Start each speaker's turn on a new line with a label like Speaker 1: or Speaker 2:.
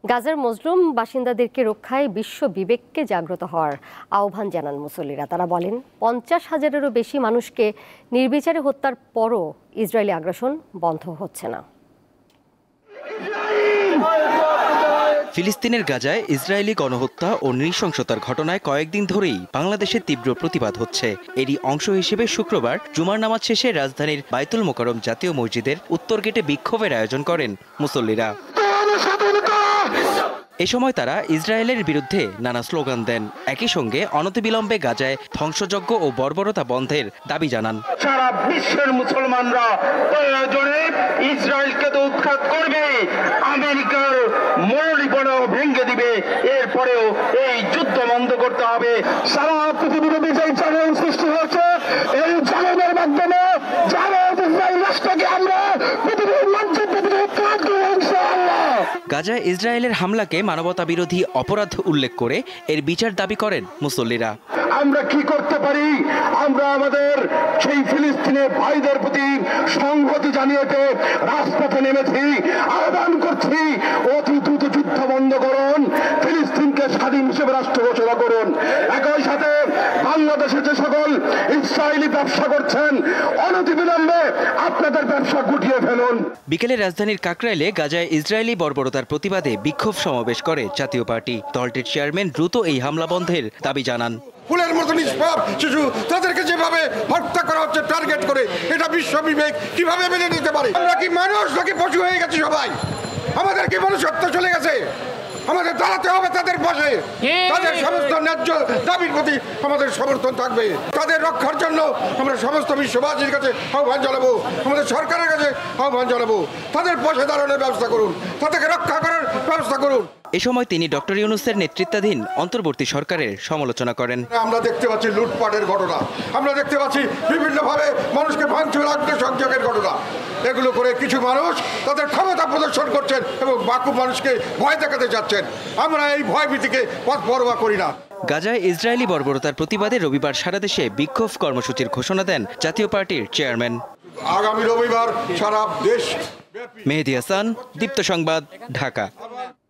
Speaker 1: গাজার মজলুম বাসিন্দাদেরকে রক্ষায় বিশ্ব বিবেককে জাগ্রত হওয়ার আহ্বান জানান মুসল্লিরা। তারা বলেন 50,000-এরও বেশি মানুষকে নির্বিচারে হত্যার পরও ইসরায়েলি আগ্রাসন বন্ধ হচ্ছে না।
Speaker 2: ফিলিস্তিনের গাজায় ইসরায়েলি গণহত্যা ও নৃশংসতার ঘটনায় কয়েকদিন ধরেই বাংলাদেশে তীব্র প্রতিবাদ হচ্ছে। এরই অংশ হিসেবে শুক্রবার জুমার নামাজ শেষে রাজধানীর বায়তুল মোকাররম জাতীয় মসজিদের উত্তর গেটে বিক্ষোভের আয়োজন করেন মুসল্লিরা। এ সময় তারা ইসরায়েলের বিরুদ্ধে নানা স্লোগান দেন। একই সঙ্গে অনতিবিলম্বে গাজায় ধ্বংসযজ্ঞ ও বর্বরতা বন্ধের দাবি জানান।
Speaker 3: সারা বিশ্বের মুসলমানরা প্রয়োজনে ইসরায়েলকে তো উৎখাত করবে, আমেরিকার মৌলিকতাও ভেঙে দিবে, এরপরেও এই যুদ্ধ বন্ধ করতে হবে। সারা পৃথিবীর বিজয় চ্যালেঞ্জ সৃষ্টি হচ্ছে, এই চ্যালেঞ্জের মাধ্যমে ইসরায়েল রাষ্ট্রকে আমরা পৃথিবীর মঞ্চে উৎখাত করব ইনশাআল্লাহ।
Speaker 2: গাজায় ইসরায়েলের হামলাকে মানবতা বিরোধী অপরাধ উল্লেখ করে এর বিচার দাবি করেন মুসল্লিরা।
Speaker 3: আমরা কি করতে পারি? আমরা আমাদের সেই ফিলিস্তিনের ভাইদের প্রতি সংহতি জানিয়েতে রাজপথে নেমেছি, আহ্বান করছি অতি দ্রুত যুদ্ধ বন্ধ করুন, ফিলিস্তিনকে স্বাধীন হিসেবে রাষ্ট্র ঘোষণা করুন। একই সাথে বাংলাদেশে যে সকল ইসরায়েলি ব্যবসা করছেন অনতিবিলম্বে আপনাদের ব্যবসা গুটিয়ে ফেলুন।
Speaker 2: বিকেলে রাজধানীর কাকরাইলে গাজায় ইসরায়েলি বর্বরতার প্রতিবাদে বিক্ষোভ সমাবেশ করে জাতীয় পার্টি। দলটির চেয়ারম্যান দ্রুত এই হামলা বন্ধের দাবি জানান।
Speaker 4: ফুলের মতো নিষ্পাপ শিশু তাদেরকে যেভাবে হত্যা করা হচ্ছে টার্গেট করে, এটা বিশ্ব বিবেক কিভাবে মেনে নিতে পারে? আমরা কি মানুষ নাকি পশু হয়ে গেছি? সবাই আমাদের কি মনুষ্যত্ব চলে গেছে? আমাদের দাঁড়াতে হবে তাদের পাশে, তাদের সমস্ত ন্যায্য দাবির প্রতি আমাদের সমর্থন থাকবে। তাদের রক্ষার জন্য আমরা সমস্ত বিশ্ববাসীর কাছে আহ্বান জানাবো, আমাদের সরকারের কাছে আহ্বান জানাবো, তাদের পাশে দাঁড়ানোর ব্যবস্থা করুন, তাদেরকে রক্ষা করার ব্যবস্থা করুন।
Speaker 2: এ সময় তিনি ডক্টর ইউনূসের নেতৃত্বাধীন অন্তর্বর্তী সরকারের সমালোচনা করেন।
Speaker 4: আমরা দেখতে পাচ্ছি লুটপাটের ঘটনা, আমরা দেখতে পাচ্ছি বিভিন্নভাবে মানুষকে ভাঙচুর আগ্নেয়সংযোগের ঘটনা। এগুলো করে কিছু মানুষ তাদের ক্ষমতা প্রদর্শন করছেন এবং বাকি মানুষকে ভয় দেখাতে যাচ্ছেন। আমরা এই ভয় ভীতিকে পরোয়া করি না।
Speaker 2: গাজায় ইসরায়েলি বর্বরতার প্রতিবাদে রবিবার সারা দেশে বিক্ষোভ কর্মসূচির ঘোষণা দেন জাতীয় পার্টির চেয়ারম্যান।
Speaker 4: আগামী রবিবার সারা দেশ।
Speaker 2: মেহেদী হাসান, দীপ্ত সংবাদ, ঢাকা।